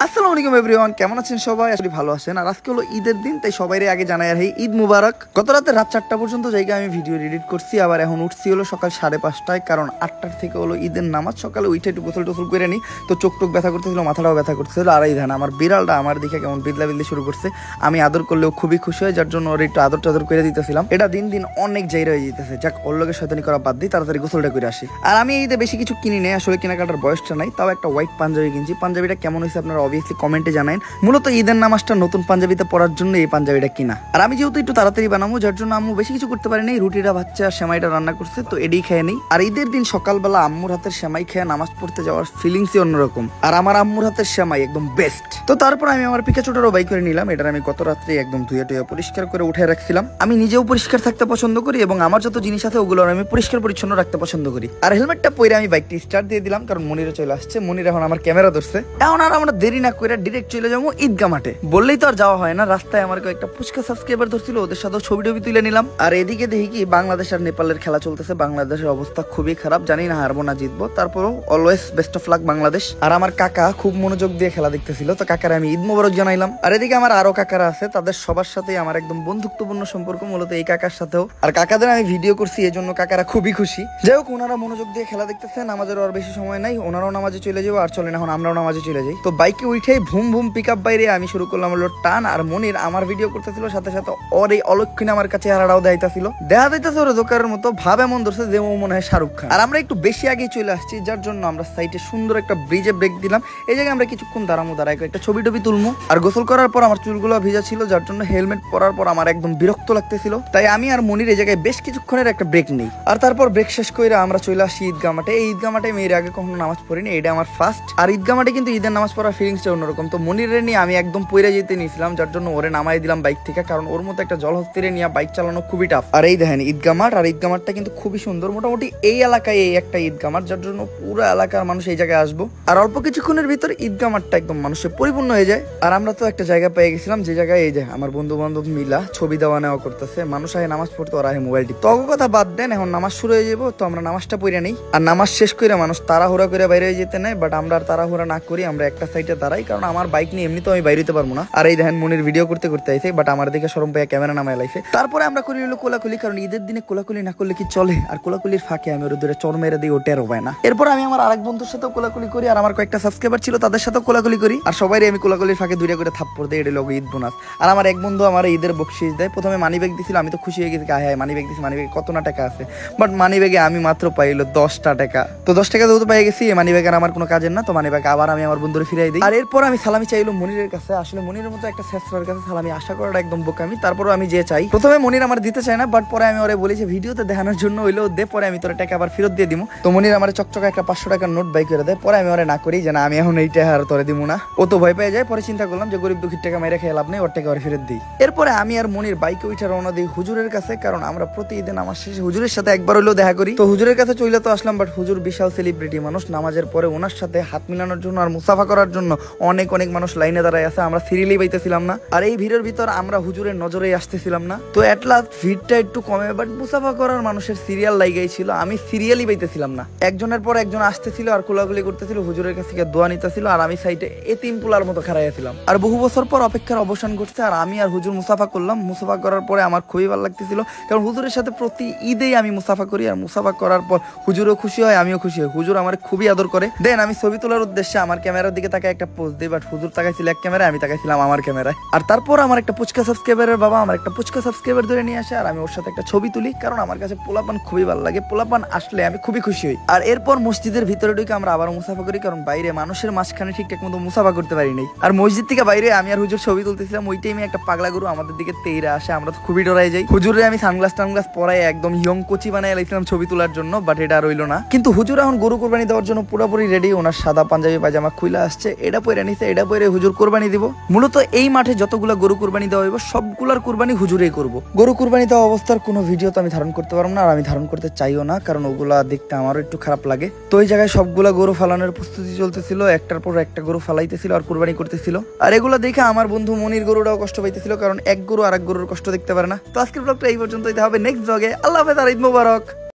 আসসালামু আলাইকুম এভরিওয়ান, কেমন আছেন সবাই? আসলে ভালো আছেন। আর আজকে হলো ঈদের দিন, তাই সবাইরে আগে জানাই আর ঈদ মুবারক। গত রাতে রাত 4টা পর্যন্ত জায়গায় আমি ভিডিও এডিট করছি, আবার এখন উঠছি হলো সকাল 5:30টায়, কারণ 8টার থেকে হলো ঈদের নামাজ। সকালে উঠে একটু গোসল টোসল করে নিই, তো চোখ টোক ব্যথা করতেছিল, মাথাটাও ব্যথা করতেছিল। আর এই ধান আমার বিড়ালটা আমার দিকে কেমন বিদলা বিদলি শুরু করছে। আমি আদর করলেও খুবই খুশি হয়, যার জন্য ওর একটু আদর টাদর করে দিতেছিলাম। এটা দিন দিন অনেক জায়গা হয়ে যেতেছে। যাক, ওর লোকের শয়তানি করা বাদ দিই, তাড়াতাড়ি গোসলটা করে আসি। আর আমি ঈদে বেশি কিছু কিনি নেই, আসলে কেনাকাটার বয়সটা নাই। তাও একটা হোয়াইট পাঞ্জাবি কিনছি। পাঞ্জাবিটা কেমন হয়েছে আপনারা অবভিয়াসলি কমেন্টে জানাই। মূলত ঈদের নামাজটা নতুন পাঞ্জাবিতে পরার জন্য এই পাঞ্জাবিটা কিনা। আর আমি যেহেতু একটু তাড়াতাড়ি বানাবো, যার জন্য আম্মু বেশি কিছু করতে পারেনি, রুটিটা ভাজছে আর সেমাইটা রান্না করছে, তো এডি খেয়ে নেই। আর ঈদের দিন সকালবেলা আম্মুর হাতের সেমাই খেয়ে নামাজ পড়তে যাওয়ার ফিলিংসই অন্যরকম। আর আমার আম্মুর হাতের সেমাই একদম বেস্ট। তো তারপর আমি আমার পিকাচুটারও বাই করে নিলাম। এটা আমি গত রাত্রে একদম ধুয়ে টুয়ে পরিষ্কার করে উঠে রাখছিলাম। আমি নিজেও পরিষ্কার থাকতে পছন্দ করি এবং আমার যত জিনিস আছে ওগুলো আমি পরিষ্কার পরিচ্ছন্ন রাখতে পছন্দ করি। আর হেলমেটটা পরে আমি বাইকটি স্টার্ট দিয়ে দিলাম, কারণ মনিরে চলে আসছে। মনির এখন আমার ক্যামেরা ধরছে। এখন আর আমরা দেরি না করে ডিরেক্ট চলে যাবো ঈদগাহ মাঠে। বললেই তো আর যাওয়া হয় না। রাস্তায় আমার কয়েকটা ফুচকা সাবস্ক্রাইবার ধরছিল, ওদের সাথেও ছবি টবি তুলে নিলাম। আর এদিকে দেখি কি বাংলাদেশ আর নেপালের খেলা চলতেছে। বাংলাদেশের অবস্থা খুবই খারাপ, জানি না হারবো না জিতবো, তারপরও always best of luck Bangladesh. আর আমার কাকা খুব মনোযোগ দিয়ে খেলা দেখতেছিল, তো কাকার আমি ঈদ মোবারক জানাইলাম। আর এদিকে আমার আরো কাকারা আছে, তাদের সবার সাথে আমার একদম বন্ধুত্বপূর্ণ সম্পর্ক, মূলত এই কাকার সাথেও। আর কাকাদের আমি ভিডিও করছি, এই জন্য কাকারা খুবই খুশি। যাই হোক, ওনারা মনোযোগ দিয়ে খেলা দেখতেছেন। আমাদেরও আর বেশি সময় নাই, ওনারাও নামাজে চলে যাবো। আর চলেন এখন আমরাও নামাজে চলে যাই। তো বাইকে উঠেই ভুম ভুম পিক আপ বাইরে আমি শুরু করলাম হলো টান। আর মনির আমার ভিডিও করতেছিল, সাথে সাথে ওর এই অলক্ষিনে আমার কাছে হারাটাও দেখাইতেছিল। দেখা যাইতেছে ওর দোকানের মতো ভাব এমন ধরছে যে ও মনে হয় শাহরুখ খান। আর আমরা একটু বেশি আগে চলে আসছি, যার জন্য আমরা সাইডে সুন্দর একটা ব্রিজে ব্রেক দিলাম। এই জায়গায় আমরা কিছুক্ষণ দাঁড়াই একটা ছবি টবি তুলমু। আর গোসল করার পর আমার চুলগুলো ভিজা ছিল, যার জন্য হেলমেট পরার পর আমার একদম বিরক্ত লাগতেছিল। তাই আমি আর মনির এই জায়গায় বেশ কিছুক্ষণের একটা ব্রেক নেই। আর তারপর ব্রেক শেষ করে আমরা চলে আসি ঈদগাহ মাঠে। এই ঈদগাহ মাঠে আমি এর আগে কখনো নামাজ পড়িনি, এটা আমার ফার্স্ট। আর ঈদগাহ মাঠে কিন্তু ঈদের নামাজ পড়ার ফিলিংসটা অন্যরকম। তো মনিরের নিয়ে আমি একদম পইরা যেতে নিয়েছিলাম, যার জন্য ওরে নামাই দিলাম বাইক থেকে, কারণ ওর মতো একটা জলহস্তিরে নিয়ে বাইক চালানো খুবই টাফ। আর এই দেখেন ঈদগাহ মাঠ, আর ঈদগাহ মাঠটা কিন্তু খুবই সুন্দর। মোটামুটি এই এলাকায় এই একটা ঈদগাহ মাঠ, যার জন্য পুরো এলাকার মানুষ এই জায়গায় আসবো। আর অল্প কিছুক্ষণের ভিতর ঈদগাহ মাঠটা একদম মানুষে পরিপূর্ণ হয়ে যায়। আর আমরা তো একটা জায়গা পেয়ে গেছিলাম, যে জায়গায় এই যে আমার বন্ধু বান্ধব মিলা ছবি দেওয়া নেওয়া করতেছে। মানুষ আগে নামাজ পড়তে, ওরা মোবাইল টিপ। তো কথা বাদ দেন, এখন নামাজ শুরু হয়ে যাবো। তো আমরা নামাজটা পড়ে নেই। আর নামাজ শেষ করে মানুষ তাড়াহুড়া করে বাইরে হয়ে যেতে নেয়, বাট আমরা আর তাড়াহুড়া না করি, আমরা একটা সাইডে দাঁড়াই, কারণ আমার বাইক নিয়ে এমনি তো আমি বাইরে হতে পারবো না। আর এই দেখেন মনির ভিডিও করতে করতে আইছে, বাট আমার দিকে শরম পাইয়া ক্যামেরা নামায় লাইছে। তারপরে আমরা করি হলো কোলাকুলি, কারণ ঈদের দিনে কোলাকুলি না করলে কি চলে? আর কোলাকুলির ফাঁকে আমি ওর ধরে চর মেরে দিই, ও টেরও পায় না। এরপর আমি আমার আরেক বন্ধুর সাথেও কোলাকুলি করি, আর আমার কয়েকটা সাবস্ক্রাইবার ছিল তাদের সাথেও কোলাকুলি করি। আর সবাই আমি কোলাকুলির ফাঁকে দূরে করে থাপ্পড় দেই, এটা লোক ঈদ বোনাস। আর আমার এক বন্ধু আমার ঈদের বকশিস দেয়। প্রথমে মানি ব্যাগ দিছিল, আমি তো খুশি হয়ে গেছি, হায় মানি ব্যাগ দিছি, মানি ব্যাগে কত না টাকা আছে। বাট মানি ব্যাগে আমি মাত্র পাইলো 10টা টাকা। তো 10 টাকা যেহেতু পেয়ে গেছি, মানি ব্যাগ আর আমার কোনো কাজের না, তো মানি ব্যাগ আবার আমি আমার বন্ধুরে ফিরাই দিই। আর এরপর আমি সালামি চাইলো মনিরের কাছে। আসলে মনিরের মতো একটা শেষরার কাছে সালামি আশা করাটা একদম বোকামি। তারপরও আমি যে চাই, প্রথমে মনির আমার দিতে চায় না, বাট পরে আমি ওরে বলি যে ভিডিওতে দেখানোর জন্য হইলেও দে, পরে আমি তোর টাকা আবার ফেরত দিয়ে দিব। তো মনির আমার চকচকা একটা 500 টাকার নোট বাই করে দেয়। পরে আমি ওরে না করি যে না, আমি এখন এইটা আর তোরে দিব না। ও তো ভয় পেয়ে যায়। পরে চিন্তা করলাম যে গরিব দুঃখীর টাকা মেরে খেয়ে লাভ নেই, ওর টাকা ওরে ফেরত দিই। এরপরে আমি আর মনির বাইকে উঠে রওনা দিই হুজুরের কাছে, কারণ আমরা প্রতিদিন আমার শেষে হুজুরের সাথে একবার হইলেও দেখা করি। তো হুজুরের কাছে চলে তো আসলাম, বাট হুজুর বিশাল সেলিব্রিটি মানুষ। নামাজের পরে ওনার সাথে হাত মিলানোর জন্য আর মুসাফা করার জন্য অনেক মানুষ লাইনে দাঁড়ায় আছে। আমরা সিরিয়ালি পাইতেছিলাম না, আর এই ভিড়ের ভিতর আমরা হুজুরের নজরেই আসতেছিলাম না। তো এট লাস্ট ভিড়টা একটু কমে, বাট মুসাফা করার মানুষের সিরিয়াল লাগাই ছিল, আমি সিরিয়ালি পাইতেছিলাম না। একজনের পর একজন আসতেছিল আর কোলাগুলি করতেছিল, হুজুরের কাছ থেকে দোয়া নিতেছিল, আর আমি সাইডে এতিম পোলার মতো খাড়াইয়াছিলাম। আর বহু বছর পর অপেক্ষার অবসান ঘটছে, আর আমি আর হুজুর মুসাফা করলাম। মুসাফা করার পরে আমার খুবই ভালো লাগতেছিল, কারণ হুজুরের সাথে প্রতি ঈদেই আমি মুসাফা করি। আর মুসাফা করার পর হুজুরও খুশি হয়, আমিও খুশি হই। হুজুর আমার খুবই আদর করে। দেন আমি ছবি তোলার উদ্দেশ্যে আমার ক্যামেরার দিকে তাকায় একটা পোজ দিই, বাট হুজুর তাকাইছিল এক ক্যামেরায়, আমি তাকাইছিলাম আমার ক্যামেরায়। আর তারপর আমার একটা পুচকা সাবস্ক্রাইবারের বাবা আমার একটা পুচকা সাবস্ক্রাইবার ধরে নিয়ে আসে, আর আমি ওর সাথে একটা ছবি তুলি, কারণ আমার কাছে পোলাপান খুবই ভালো লাগে। পোলাপান আসলে আমি খুবই খুশি হই। আর এরপর মসজিদের ভিতরে ঢুকে আমরা আবার মুসাফা করি, কারণ বাইরে মানুষের মাঝখানে ঠিকঠাক মতো মুসাফা করতে পারি নাই। আর মসজিদ থেকে বাইরে আমি আর হুজুর ছবি তুলতেছিলাম। ওই টাইমে একটা পাগলা গরু আমাদের দিকে তেইরা আসে, আমরা তো খুবই ডরাই যাই। হুজুরে আমি সানগ্লাস টানগ্লাস পরাই একদম ইয়ং কোচি বানাই লাইছিলাম ছবি তোলার জন্য, বাট এটা আর হইলো না। কিন্তু হুজুর এখন গরু কোরবানি দেওয়ার জন্য পুরোপুরি রেডি। ওনার সাদা পাঞ্জাবি পায়জামা খুলে আসছে, এটা পরে নিছে, এটা পরে হুজুর কোরবানি দিব। মূলত এই মাঠে যতগুলা গরু কোরবানি দেওয়া হইব সবগুলার কোরবানি হুজুরেই করবো। গরু কোরবানি দেওয়া অবস্থার কোনো ভিডিও তো আমি ধারণ করতে পারবো না, আর আমি ধারণ করতে চাইও না, কারণ ওগুলা দেখতে আমারও একটু খারাপ লাগে। তো এই জায়গায় সবগুলা গরু ফালানোর প্রস্তুতি চলতেছিল, একটার পর একটা গরু ফালাইতেছিল আর কোরবানি করতেছিল। আর এগুলো দেখে আমার বন্ধু মনির গরুটাও কষ্ট পাইতেছিল, কারণ এক গরু আর এক গরুর কষ্ট দেখতে পারে না। তো আজকের ব্লগটা এই পর্যন্তই, হবে নেক্সট ব্লগে। আল্লাহ হাফেজ আর ঈদ মোবারক।